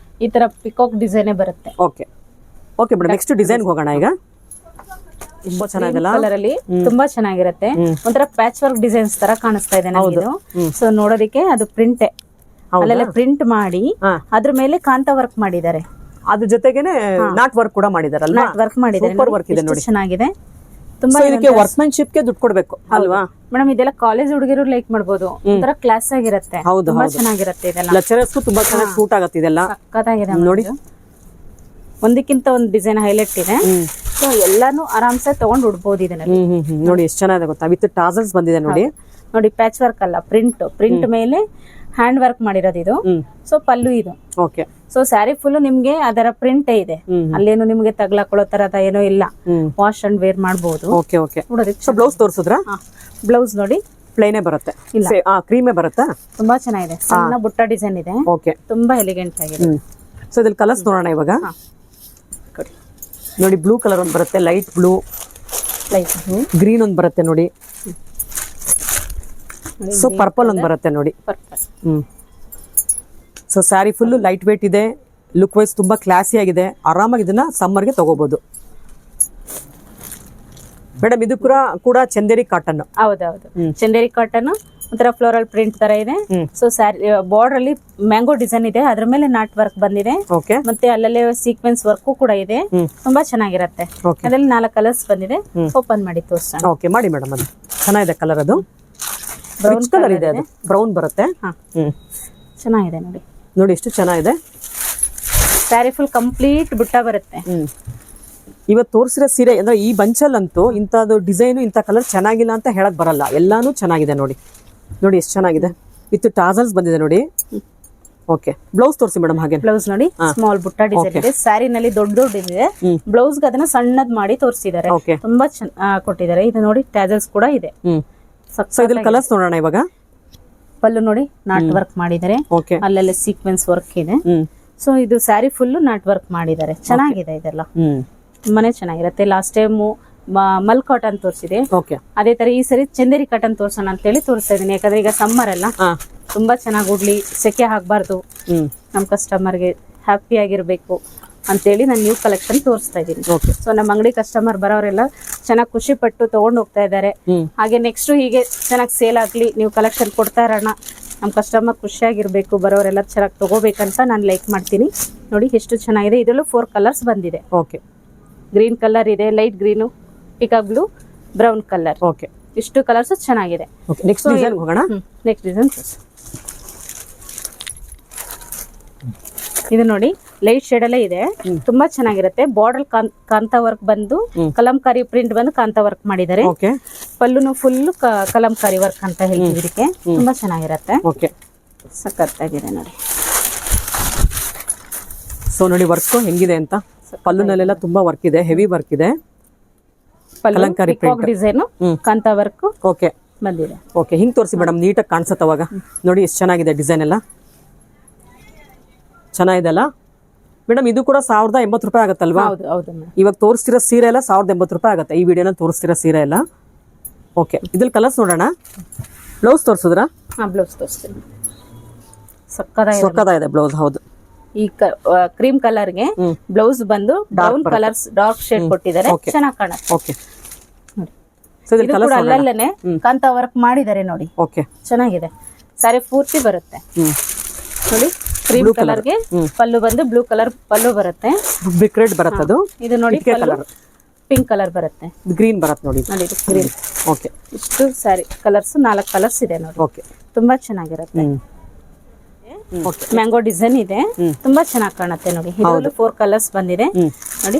B: ಈ ತರ ಪಿಕಾಕ್ ಡಿಸೈನ್ ಬರುತ್ತೆ.
A: Okay okay madam, next design ಹೋಗೋಣ ಈಗ. ತುಂಬಾ ಚೆನ್ನಾಗಿಲ್ಲ
B: ಕಲರ್ ಅಲ್ಲಿ, ತುಂಬಾ ಚೆನ್ನಾಗಿರುತ್ತೆ. ಒಂಥರ ಪ್ಯಾಚ್ ವರ್ಕ್ ಡಿಸೈನ್ಸ್ ತರ ಕಾಣಿಸ್ತಾ ಇದೆ ನಮಗೆ. ಸೊ ನೋಡೋದಕ್ಕೆ ಅದು ಪ್ರಿಂಟೇ, ಅಲ್ಲೆಲ್ಲ ಪ್ರಿಂಟ್ ಮಾಡಿ ಅದ್ರ ಮೇಲೆ ಕಾಂತಾ ವರ್ಕ್ ಮಾಡಿದ್ದಾರೆ.
A: ಅದ್ರ ಜೊತೆಗೇನೆ ನಾಟ್ ವರ್ಕ್ ಕೂಡ ಮಾಡಿದಾರಲ್ಲ,
B: ವರ್ಕ್ ಮಾಡಿದ್ದಾರೆ.
A: ಸೂಪರ್ ವರ್ಕ್ ಇದೆ ನೋಡಿ,
B: ಚೆನ್ನಾಗಿದೆ. ತುಂಬಾ
A: ಇದಕ್ಕೆ ವರ್ಕ್ಮನ್ಶಿಪ್ ಗೆ ದುಡ್ಡು ಕೊಡ್ಬೇಕು ಅಲ್ವಾ
B: ಮೇಡಮ್. ಇದೆಲ್ಲ ಕಾಲೇಜ್ ಹುಡುಗಿರು ಲೈಕ್ ಮಾಡಬಹುದು, ಒಂಥರ ಕ್ಲಾಸ್ ಆಗಿರುತ್ತೆ. ತುಂಬಾ ಚೆನ್ನಾಗಿರುತ್ತೆ ಇದೆಲ್ಲ.
A: ಲೆಕ್ಚರರ್ಸ್ ತುಂಬಾ ಚೆನ್ನಾಗಿ ಸೂಟ್ ಆಗುತ್ತೆ ಇದೆಲ್ಲ.
B: ಸಕ್ಕತ್ತಾಗಿದೆ
A: ನೋಡಿ,
B: ಒಂದಕ್ಕಿಂತ ಒಂದು ಡಿಸೈನ್ ಹೈಲೈಟ್ ಇದೆ. ಸೊ ಎಲ್ಲಾನು ಆರಾಮ್ಸೆ ತಗೊಂಡು ಉಡ್ಬೋದು ಇದನ್ನ.
A: ನೋಡಿ ಎಷ್ಟು ಚೆನ್ನಾಗಿದೆ ಗೊತ್ತಾ, ವಿತ್ ಟಾಸಲ್ಸ್ ಬಂದಿದೆ ನೋಡಿ.
B: ನೋಡಿ ಪ್ಯಾಚ್ ವರ್ಕ್ ಅಲ್ಲ, ಪ್ರಿಂಟ್ ಮೇಲೆ ಹ್ಯಾಂಡ್ ವರ್ಕ್ ಮಾಡಿರೋದು ಇದು. ಸೊ ಪಲ್ಲು ಇದು.
A: ಓಕೆ.
B: ಸೊ ಸ್ಯಾರಿ ಫುಲ್ ನಿಮ್ಗೆ ಅದರ ಪ್ರಿಂಟ್ ಇದೆ, ಅಲ್ಲೇನು ನಿಮ್ಗೆ ತಗ್ಲಾಕೊಳ್ಳೋ ತರದ ಏನೋ ಇಲ್ಲ, ವಾಶ್ ಅಂಡ್ ವೇರ್ ಮಾಡಬಹುದು.
A: Okay okay. ಸೊ ಬ್ಲೌಸ್ ತೋರಿಸಿದ್ರಾ?
B: ಬ್ಲೌಸ್ ನೋಡಿ
A: ಪ್ಲೇನೇ ಬರುತ್ತೆ, ಕ್ರೀಮೇ ಬರುತ್ತಾ?
B: ತುಂಬಾ ಚೆನ್ನಾಗಿದೆ, ಸಣ್ಣ ಬುಟ್ಟ ಡಿಸೈನ್ ಇದೆ.
A: ಓಕೆ.
B: ತುಂಬಾ ಎಲಿಗೆಂಟ್ ಆಗಿದೆ.
A: ಸೊ ಇದ್ರಲ್ಲಿ ಕಲರ್ಸ್ ನೋಡೋಣ ಇವಾಗ. ನೋಡಿ ಬ್ಲೂ ಕಲರ್ ಒಂದು ಬರುತ್ತೆ, ಲೈಟ್ ಬ್ಲೂ, ಗ್ರೀನ್ ಒಂದು ಬರುತ್ತೆ ನೋಡಿ. ಸೊ ಪರ್ಪಲ್ ಒಂದು ಬರುತ್ತೆ ನೋಡಿ. So sari full light weight ಇದೆ, ಲುಕ್ ವೈಸ್ ತುಂಬಾ ಕ್ಲಾಸಿ ಆಗಿದೆ. ಆರಾಮಾಗಿ ಇದನ್ನ ಸಮ್ಮರ್ಗೆ ತಗೋಬಹುದು. ಮೇಡಮ್ ಇದು ಕೂಡ ಚಂದೇರಿ ಕಾಟನ್.
B: ಹೌದೌದು, ಚಂದೇರಿ ಕಾಟನ್ ಒಂಥರ ಫ್ಲೋರಲ್ ಪ್ರಿಂಟ್ ತರ ಇದೆ. ಸೊ ಸ್ಯಾರಿ ಬಾರ್ಡರ್ ಅಲ್ಲಿ ಮ್ಯಾಂಗೋ ಡಿಸೈನ್ ಇದೆ, ಅದ್ರ ಮೇಲೆ ನಾಟ್ ವರ್ಕ್ ಬಂದಿದೆ. ಮತ್ತೆ ಅಲ್ಲಲ್ಲೇ ಸೀಕ್ವೆನ್ಸ್ ವರ್ಕ್ ಕೂಡ ಇದೆ. ತುಂಬಾ ಚೆನ್ನಾಗಿರುತ್ತೆ. ಅದ್ರಲ್ಲಿ 4 ಕಲರ್ಸ್ ಬಂದಿದೆ. ಓಪನ್ ಮಾಡಿ ತೋರಿಸೋಣ.
A: ಓಕೆ ಮಾಡಿ ಮೇಡಮ್. ಅದು ಚೆನ್ನಾಗಿದೆ ಕಲರ್, ಅದು ಬ್ರೌನ್ ಕಲರ್ ಇದೆ, ಅದು ಬ್ರೌನ್ ಬರುತ್ತೆ.
B: ಚೆನ್ನಾಗಿದೆ ನೋಡಿ.
A: ನೋಡಿ ಎಷ್ಟು ಚೆನ್ನಾಗಿದೆ.
B: ಸ್ಯಾರಿ ಫುಲ್ ಕಂಪ್ಲೀಟ್ ಬುಟ್ಟ ಬರುತ್ತೆ.
A: ಇವತ್ತು ತೋರಿಸಿರೋ ಸೀರೆ ಅಂದ್ರೆ ಈ ಬಂಚಲ್ಲಂತೂ ಇಂಥದ್ದು ಡಿಸೈನು ಇಂಥ ಕಲರ್ ಚೆನ್ನಾಗಿಲ್ಲ ಅಂತ ಹೇಳಕ್ ಬರಲ್ಲ, ಎಲ್ಲಾನು ಚೆನ್ನಾಗಿದೆ ನೋಡಿ. ನೋಡಿ ಎಷ್ಟು ಚೆನ್ನಾಗಿದೆ, ವಿತ್ ಟಾಸಲ್ಸ್ ಬಂದಿದೆ ನೋಡಿ. ಓಕೆ. ಬ್ಲೌಸ್ ತೋರಿಸಿ ಮೇಡಮ್. ಹಾಗೆ
B: ಬ್ಲೌಸ್ ನೋಡಿ, ಸ್ಮಾಲ್ ಬುಟ್ಟ ಡಿಸೈನ್ ಇದೆ. ಸ್ಯಾರಿನಲ್ಲಿ ದೊಡ್ಡ ಇದೆ, ಬ್ಲೌಸ್ ಅದನ್ನ ಸಣ್ಣದ್ ಮಾಡಿ ತೋರಿಸಿದ್ದಾರೆ. ತುಂಬಾ ಕೊಟ್ಟಿದ್ದಾರೆ. ಇದು ನೋಡಿ ಟ್ಯಾಸಲ್ಸ್ ಕೂಡ ಇದೆ.
A: ಕಲರ್ಸ್ ನೋಡೋಣ ಇವಾಗ.
B: ಪಲ್ಲು ನೋಡಿ ನಾಟ್ ವರ್ಕ್ ಮಾಡಿದ್ದಾರೆ, ಅಲ್ಲೆಲ್ಲ ಸೀಕ್ವೆನ್ಸ್ ವರ್ಕ್ ಇದೆ. ಸೊ ಇದು ಸ್ಯಾರಿ ಫುಲ್ ನಾಟ್ ವರ್ಕ್ ಮಾಡಿದ್ದಾರೆ. ಚೆನ್ನಾಗಿದೆ ಇದೆಲ್ಲ, ತುಂಬಾನೇ ಚೆನ್ನಾಗಿರುತ್ತೆ. ಲಾಸ್ಟ್ ಟೈಮ್ ಮಲ್ ಕಾಟನ್ ತೋರಿಸಿದೆ, ಅದೇ ತರ ಈ ಸರಿ ಚಂದೇರಿ ಕಾಟನ್ ತೋರ್ಸೋಣ ಅಂತ ಹೇಳಿ ತೋರಿಸ್ತಾ ಇದೀನಿ. ಯಾಕಂದ್ರೆ ಈಗ ಸಮ್ಮರ್ ಅಲ್ಲ, ತುಂಬಾ ಚೆನ್ನಾಗಿ ಉಡ್ಲಿ, ಸೆಕೆ ಆಗ್ಬಾರ್ದು, ನಮ್ ಕಸ್ಟಮರ್ಗೆ ಹ್ಯಾಪಿ ಆಗಿರ್ಬೇಕು ಅಂತೇಳಿ ನಾನು ನ್ಯೂ ಕಲೆಕ್ಷನ್ ತೋರಿಸ್ತಾ ಇದ್ದೀನಿ. ಸೊ ನಮ್ಮ ಅಂಗಡಿ ಕಸ್ಟಮರ್ ಬರೋರೆಲ್ಲ ಚೆನ್ನಾಗಿ ಖುಷಿ ಪಟ್ಟು ತಗೊಂಡ್ ಹೋಗ್ತಾ ಇದ್ದಾರೆ. ಹಾಗೆ ನೆಕ್ಸ್ಟ್ ಹೀಗೆ ಚೆನ್ನಾಗಿ ಸೇಲ್ ಆಗ್ಲಿ, ನೀವು ಕಲೆಕ್ಷನ್ ಕೊಡ್ತಾ ಇರೋಣ, ನಮ್ಮ ಕಸ್ಟಮರ್ ಖುಷಿಯಾಗಿರ್ಬೇಕು, ಬರೋರೆಲ್ಲ ಚೆನ್ನಾಗಿ ತಗೋಬೇಕಂತ ನಾನು ಲೈಕ್ ಮಾಡ್ತೀನಿ. ನೋಡಿ ಎಷ್ಟು ಚೆನ್ನಾಗಿದೆ. ಇದರಲ್ಲೂ 4 ಕಲರ್ಸ್ ಬಂದಿದೆ.
A: ಓಕೆ.
B: ಗ್ರೀನ್ ಕಲರ್ ಇದೆ, light green, peacock blue, brown colour.
A: Okay.
B: ಇಷ್ಟು ಕಲರ್ಸ್ ಚೆನ್ನಾಗಿದೆ.
A: ನೆಕ್ಸ್ಟ್ ಡಿಸೈನ್ ಹೋಗೋಣ.
B: ನೆಕ್ಸ್ಟ್ ಡಿಸೈನ್ ಇದು ನೋಡಿ, ಲೈಟ್ ಶೇಡ್ ಅಲ್ಲೇ ಇದೆ, ತುಂಬಾ ಚೆನ್ನಾಗಿರುತ್ತೆ. ಬಾರ್ಡರ್ ಕಾಂತಾ ವರ್ಕ್ ಬಂದು ಕಲಂಕಾರಿ ಪ್ರಿಂಟ್ ಬಂದು ಕಾಂತಾ ವರ್ಕ್ ಮಾಡಿದ್ದಾರೆ. ಪಲ್ಲುನು ಫುಲ್ ಕಲಂಕಾರಿ ವರ್ಕ್ ಅಂತ ಹೇಳ್ತೀವಿ ಇದಕ್ಕೆ. ತುಂಬಾ ಚೆನ್ನಾಗಿರುತ್ತೆ, ಸಖತ್ತಾಗಿದೆ ನೋಡಿ.
A: ಸೊ ನೋಡಿ ವರ್ಕ್ ಹೆಂಗಿದೆ ಅಂತ. ಪಲ್ಲುನಲ್ಲೆಲ್ಲ ತುಂಬಾ ವರ್ಕ್ ಇದೆ, ಹೆವಿ ವರ್ಕ್ ಇದೆ. ಕಲಂಕಾರಿ
B: ಡಿಸೈನ್ ಕಾಂತಾ ವರ್ಕ್ ಬಂದಿದೆ.
A: ಓಕೆ. ಹಿಂಗ್ ತೋರಿಸಿ ಮೇಡಮ್, ನೀಟಾಗಿ ಕಾಣಿಸುತ್ತೆ ಅವಾಗ. ನೋಡಿ ಎಷ್ಟು ಚೆನ್ನಾಗಿದೆ ಡಿಸೈನ್ ಎಲ್ಲ, ಚೆನ್ನಾಗಿದೆ ಅಲ್ಲ ಮೇಡಮ್? ಇದು ಕೂಡ 1080 ರೂಪಾಯಿ ಆಗುತ್ತಲ್ವಾ? ಇವಾಗ ತೋರಿಸ್ತಿರೋ ಸೀರೆ ಎಲ್ಲ 1080 ರೂಪಾಯಿ ಆಗುತ್ತೆ. ಈ ವಿಡಿಯೋನ ತೋರಿಸ್ತಿರೋ ಸೀರೆ ಎಲ್ಲ. ಓಕೆ. ಇದ್ರಲ್ಲಿ ಕಲರ್ಸ್ ನೋಡೋಣ. ಬ್ಲೌಸ್ ತೋರಿಸಿದ್ರಾ?
B: ಬ್ಲೌಸ್ ತೋರಿಸ್ತೀನಿ.
A: ಸಕ್ಕತ್ತಾಗಿದೆ ಬ್ಲೌಸ್. ಹೌದು.
B: ಈ ಕ್ರೀಮ್ ಕಲರ್ಗೆ ಬ್ಲೌಸ್ ಬಂದು ಬ್ರೌನ್ ಕಲರ್ಸ್ ಡಾರ್ಕ್ ಶೇಡ್ ಕೊಟ್ಟಿದ್ದಾರೆ. ಚೆನ್ನಾಗಿ ಕಾಣುತ್ತೆ.
A: ಓಕೆ.
B: ಅಲ್ಲಲ್ಲೇ ಕಾಂತಾ ವರ್ಕ್ ಮಾಡಿದ್ದಾರೆ ನೋಡಿ.
A: ಓಕೆ.
B: ಚೆನ್ನಾಗಿದೆ. ಸಾರಿ ಪೂರ್ತಿ ಬರುತ್ತೆ ನೋಡಿ. ಕ್ರೀಮ್ ಕಲರ್ಗೆ ಪಲ್ಲು ಬಂದು ಬ್ಲೂ ಕಲರ್ ಪಲ್ಲು ಬರುತ್ತೆ.
A: ಬ್ರಿಕ್ ರೆಡ್ ಬರುತ್ತೆ ಅದು.
B: ಇದು ನೋಡಿ ಕಲರ್ ಪಿಂಕ್ ಕಲರ್ ಬರುತ್ತೆ.
A: ಗ್ರೀನ್ ಬರುತ್ತೆ ನೋಡಿ.
B: ನೋಡಿ ಇದು ಗ್ರೀನ್.
A: ಓಕೆ.
B: ಇಷ್ಟು ಸಾರಿ ಕಲರ್ಸ್ 4 ಕಲರ್ಸ್ ಇದೆ ನೋಡಿ.
A: ಓಕೆ.
B: ತುಂಬಾ ಚೆನ್ನಾಗಿರುತ್ತೆ. ಮ್ಯಾಂಗೋ ಡಿಸೈನ್ ಇದೆ, ತುಂಬಾ ಚೆನ್ನಾಗಿ ಕಾಣುತ್ತೆ ನೋಡಿ. ಇದರಲ್ಲಿ 4 ಕಲರ್ಸ್ ಬಂದಿದೆ ನೋಡಿ.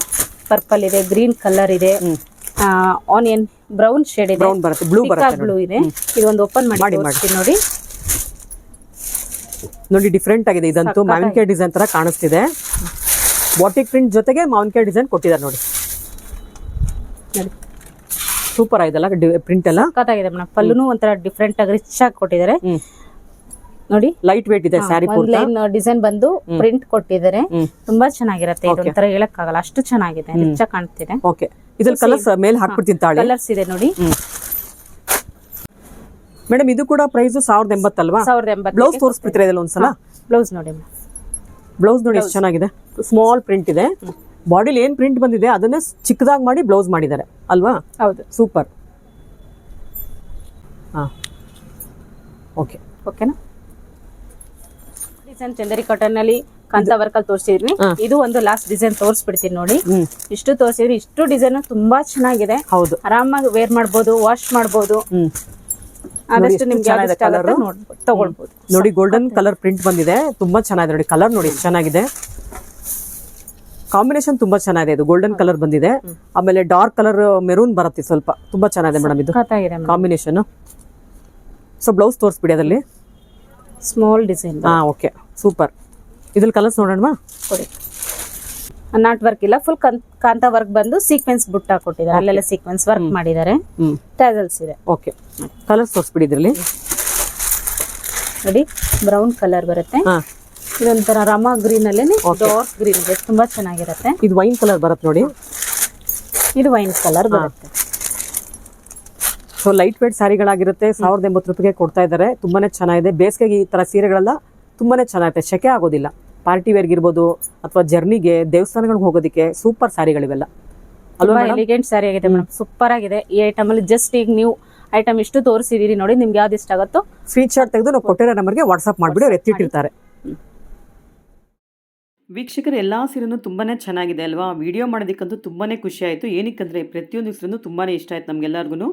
B: ಪರ್ಪಲ್ ಇದೆ, ಗ್ರೀನ್ ಕಲರ್ ಇದೆ, ಆನಿಯನ್ ಬ್ರೌನ್ ಶೇಡ್ ಇದೆ, ಬ್ಲೂ ಇದೆ. ಇದೊಂದು ಓಪನ್ ಮಾಡಿ ನೋಡಿ.
A: ನೋಡಿ ಡಿಫ್ರೆಂಟ್ ಆಗಿದೆ. ಇದಂತೂ ಮಾವಿನಕಾಯಿ ಡಿಸೈನ್ ತರ ಕಾಣಿಸ್ತಿದೆ. ಬಾಟಿಕ್ ಪ್ರಿಂಟ್ ಜೊತೆಗೆ ಮಾವಿನಕಾಯಿ ಡಿಸೈನ್ ಕೊಟ್ಟಿದ್ದಾರೆ ನೋಡಿ. ಸೂಪರ್ ಆಗಿದೆ ಪ್ರಿಂಟ್ ಎಲ್ಲ.
B: ಸಖತ್ತಾಗಿದೆ ಮೇಡಮ್. ಪಲ್ಲುನು ಒಂಥರ ಡಿಫ್ರೆಂಟ್ ಆಗಿ ರಿಚ್ ಆಗಿ ಕೊಟ್ಟಿದ್ದಾರೆ ನೋಡಿ.
A: ಲೈಟ್ ವೇಟ್ ಇದೆ ಸ್ಯಾರಿ.
B: ಲೈನ್ ಡಿಸೈನ್ ಬಂದು ಪ್ರಿಂಟ್ ಕೊಟ್ಟಿದ್ದಾರೆ. ತುಂಬಾ ಚೆನ್ನಾಗಿರುತ್ತೆ. ಇದೊಂಥರ ಹೇಳಕ್ ಆಗಲ್ಲ, ಅಷ್ಟು ಚೆನ್ನಾಗಿದೆ, ರಿಚ್ ಆಗಿ ಕಾಣ್ತಿದೆ.
A: ಓಕೆ. ಇದ್ರಲ್ಲಿ ಕಲರ್ಸ್ ಮೇಲೆ ಹಾಕ್ಬಿಡ್ತೀನಿ ತಾಳಿ.
B: ಕಲರ್ಸ್ ಇದೆ ನೋಡಿ
A: ಮೇಡಮ್. ಇದು ಕೂಡ ಪ್ರೈಸ್ 1080 ಅಲ್ವಾ?
B: 1080.
A: ಬ್ಲೌಸ್ ತೋರಿಸ್ಬಿಡ್ತೀರಾ ಇದೆಲ್ಲ ಒಂದ್ಸಲ?
B: ಬ್ಲೌಸ್ ನೋಡಿ.
A: ಬ್ಲೌಸ್ ನೋಡಿ ಎಷ್ಟು ಚೆನ್ನಾಗಿದೆ. ಸ್ಮಾಲ್ ಪ್ರಿಂಟ್ ಇದೆ. ಬಾಡಿಲಿ ಏನ್ ಪ್ರಿಂಟ್ ಬಂದಿದೆ ಅದನ್ನೇ ಚಿಕ್ಕದಾಗಿ ಮಾಡಿ ಬ್ಲೌಸ್ ಮಾಡಿದ್ದಾರೆ ಅಲ್ವಾ?
B: ಹೌದು.
A: ಸೂಪರ್. ಓಕೆ.
B: ಓಕೆನಾ? ಡಿಸೈನ್ ಚಂದೇರಿ ಕಾಟನ್ ನಲ್ಲಿ ಕಾಂತಾ ವರ್ಕ್ ಅಲ್ಲಿ ತೋರಿಸಿದ್ರಿ. ಇದು ಒಂದು ಲಾಸ್ಟ್ ಡಿಸೈನ್ ತೋರಿಸ್ಬಿಡ್ತೀನಿ ನೋಡಿ. ಇಷ್ಟು ತೋರಿಸಿದ್ರಿ. ಇಷ್ಟು ಡಿಸೈನ್ ತುಂಬಾ ಚೆನ್ನಾಗಿದೆ.
A: ಹೌದು.
B: ಆರಾಮಾಗಿ ವೇರ್ ಮಾಡ್ಬೋದು, ವಾಶ್ ಮಾಡ್ಬೋದು. ಆದಷ್ಟು ನಿಮ್ಗೆ ತಗೊಳ್ಬಹುದು ನೋಡಿ.
A: ಗೋಲ್ಡನ್ ಕಲರ್ ಪ್ರಿಂಟ್ ಬಂದಿದೆ, ತುಂಬಾ ಚೆನ್ನಾಗಿದೆ ನೋಡಿ. ಕಲರ್ ನೋಡಿ ಎಷ್ಟು ಚೆನ್ನಾಗಿದೆ. ಕಾಂಬಿನೇಷನ್ ತುಂಬಾ ಚೆನ್ನಾಗಿದೆ. ಇದು ಗೋಲ್ಡನ್ ಕಲರ್ ಬಂದಿದೆ, ಆಮೇಲೆ ಡಾರ್ಕ್ ಕಲರ್ ಮೆರೂನ್ ಬರುತ್ತೆ ಸ್ವಲ್ಪ. ತುಂಬಾ ಚೆನ್ನಾಗಿದೆ ಮೇಡಮ್ ಇದು
B: ಸಖತ್ತಾಗಿದೆ
A: ಕಾಂಬಿನೇಷನ್. ಸೊ ಬ್ಲೌಸ್ ತೋರಿಸ್ಬಿಡಿ ಅದರಲ್ಲಿ.
B: Small design.
A: Okay, super. ಇದ್ರಲ್ಲಿ ಕಲರ್ಸ್ ನೋಡೋಣ.
B: ಕೊಡಿ. ನಾಟ್ ವರ್ಕ್ ಇಲ್ಲ, ಫುಲ್ ಕಾಂತಾ ವರ್ಕ್ ಬಂದು ಸೀಕ್ವೆನ್ಸ್ ಬುಟ್ಟ ಕೊಟ್ಟಿದ್ದಾರೆ, ಅಲ್ಲೆಲ್ಲ ಸೀಕ್ವೆನ್ಸ್ ವರ್ಕ್ ಮಾಡಿದ್ದಾರೆ. ಟ್ಯಾಸಲ್ಸ್ ಇದೆ.
A: ಓಕೆ, ಕಲರ್ಸ್ ತೋರಿಸ್ಬಿಡಿ ಇದರಲ್ಲಿ.
B: ನೋಡಿ, ಬ್ರೌನ್ ಕಲರ್ ಬರುತ್ತೆ. ಇದೊಂಥರ ರಾಮ ಗ್ರೀನ್ ಅಲ್ಲೇ ಡಾರ್ಕ್ ಗ್ರೀನ್ ಇದೆ, ತುಂಬಾ ಚೆನ್ನಾಗಿರುತ್ತೆ.
A: ಇದು ವೈನ್ ಕಲರ್ ಬರುತ್ತೆ ನೋಡಿ.
B: ಇದು ವೈನ್ ಕಲರ್ ಬರುತ್ತೆ.
A: ಸೊ ಲೈಟ್ ವೇಟ್ ಸ್ಯಾರಿಗಳಾಗಿರುತ್ತೆ. 1080 ರೂಪಾಯಿಗೆ ಕೊಡ್ತಾ ಇದ್ದಾರೆ. ತುಂಬಾನೇ ಚೆನ್ನಾಗಿದೆ. ಬೇಸಿಗೆಗೆ ಈ ತರ ಸೀರೆಗಳೆಲ್ಲ ತುಂಬಾನೇ ಚೆನ್ನಾಗಿರುತ್ತೆ, ಶೆಕೆ ಆಗೋದಿಲ್ಲ. ಪಾರ್ಟಿ ವೇರ್ಗೆ ಇರ್ಬೋದು ಅಥವಾ ಜರ್ನಿಗೆ, ದೇವಸ್ಥಾನಗಳಿಗೆ ಹೋಗೋದಕ್ಕೆ ಸೂಪರ್ ಸ್ಯಾರಿಗಳಿವೆಲ್ಲ.
B: ಅಲ್ವಾ, ಎಲಿಗೆಂಟ್ ಸ್ಯಾರಿ ಆಗಿದೆ ಮೇಡಮ್, ಸೂಪರ್ ಆಗಿದೆ. ಈ ಐಟಮ್ ಅಲ್ಲಿ ಜಸ್ಟ್ ಈಗ ನೀವು ಐಟಮ್ ಇಷ್ಟು ತೋರಿಸಿದೀರಿ ನೋಡಿ, ನಿಮ್ಗೆ ಯಾವ್ದು ಇಷ್ಟ ಆಗುತ್ತೋ
A: ಸ್ಕ್ರೀನ್ ಶಾಟ್ ತೆಗೆದು ನಾವು ಕೊಟ್ಟಿರೋ ನಂಬರ್ಗೆ ವಾಟ್ಸ್ಆಪ್ ಮಾಡಿಬಿಡಿ, ಅವ್ರು ಎತ್ತಿಟ್ಟಿರ್ತಾರೆ. ವೀಕ್ಷಕರ, ಎಲ್ಲ ಸೀರೆನೂ ತುಂಬಾ ಚೆನ್ನಾಗಿದೆ ಅಲ್ವಾ. ವಿಡಿಯೋ ಮಾಡೋದಕ್ಕಂತೂ ತುಂಬಾ ಖುಷಿ ಆಯಿತು. ಏನಕ್ಕಂದರೆ ಪ್ರತಿಯೊಂದು ಸೀರೆನೂ ತುಂಬಾ ಇಷ್ಟ ಆಯ್ತು ನಮಗೆಲ್ಲರಿಗೂ.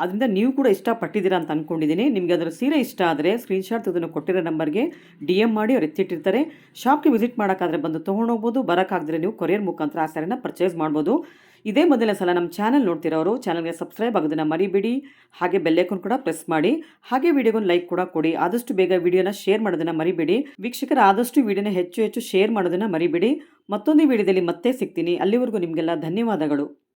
A: ಅದರಿಂದ ನೀವು ಕೂಡ ಇಷ್ಟಪಟ್ಟಿದ್ದೀರಾ ಅಂತ ಅಂದ್ಕೊಂಡಿದ್ದೀನಿ. ನಿಮಗೆ ಅದರ ಸೀರೆ ಇಷ್ಟ ಆದರೆ ಸ್ಕ್ರೀನ್ಶಾಟ್ ತೆಗೆದು ಕೊಟ್ಟಿರೋ ನಂಬರ್ಗೆ DM ಮಾಡಿ ಅವ್ರು ಎತ್ತಿಟ್ಟಿರ್ತಾರೆ. ಶಾಪ್ಗೆ ವಿಸಿಟ್ ಮಾಡೋಕ್ಕಾದ್ರೆ ಬಂದು ತೊಗೊಂಡೋಗ್ಬೋದು. ಬರೋಕ್ಕಾಗದ್ರೆ ನೀವು ಕೊರಿಯರ್ ಮುಖಾಂತರ ಆ ಸ್ಯಾರಿನ ಪರ್ಚೇಸ್ ಮಾಡ್ಬೋದು. ಇದೇ ಮೊದಲನೇ ಸಲ ನಮ್ಮ ಚಾನಲ್ ನೋಡ್ತಿರೋರು ಚಾನಲ್ಗೆ ಸಬ್ಸ್ಕ್ರೈಬ್ ಆಗೋದನ್ನು ಮರಿಬೇಡಿ. ಹಾಗೆ ಬೆಲ್ಲೈಕನ್ ಕೂಡ ಪ್ರೆಸ್ ಮಾಡಿ. ಹಾಗೆ ವಿಡಿಯೋಗೊಂದು ಲೈಕ್ ಕೂಡ ಕೊಡಿ. ಆದಷ್ಟು ಬೇಗ ವಿಡಿಯೋನ ಶೇರ್ ಮಾಡೋದನ್ನು ಮರಿಬೇಡಿ. ವೀಕ್ಷಕರ, ಆದಷ್ಟು ವಿಡಿಯೋನ ಹೆಚ್ಚು ಶೇರ್ ಮಾಡೋದನ್ನು ಮರಿಬೇಡಿ. ಮತ್ತೊಂದು ವಿಡಿಯೋದಲ್ಲಿ ಮತ್ತೆ ಸಿಗ್ತೀನಿ. ಅಲ್ಲಿವರೆಗೂ ನಿಮಗೆಲ್ಲ ಧನ್ಯವಾದಗಳು.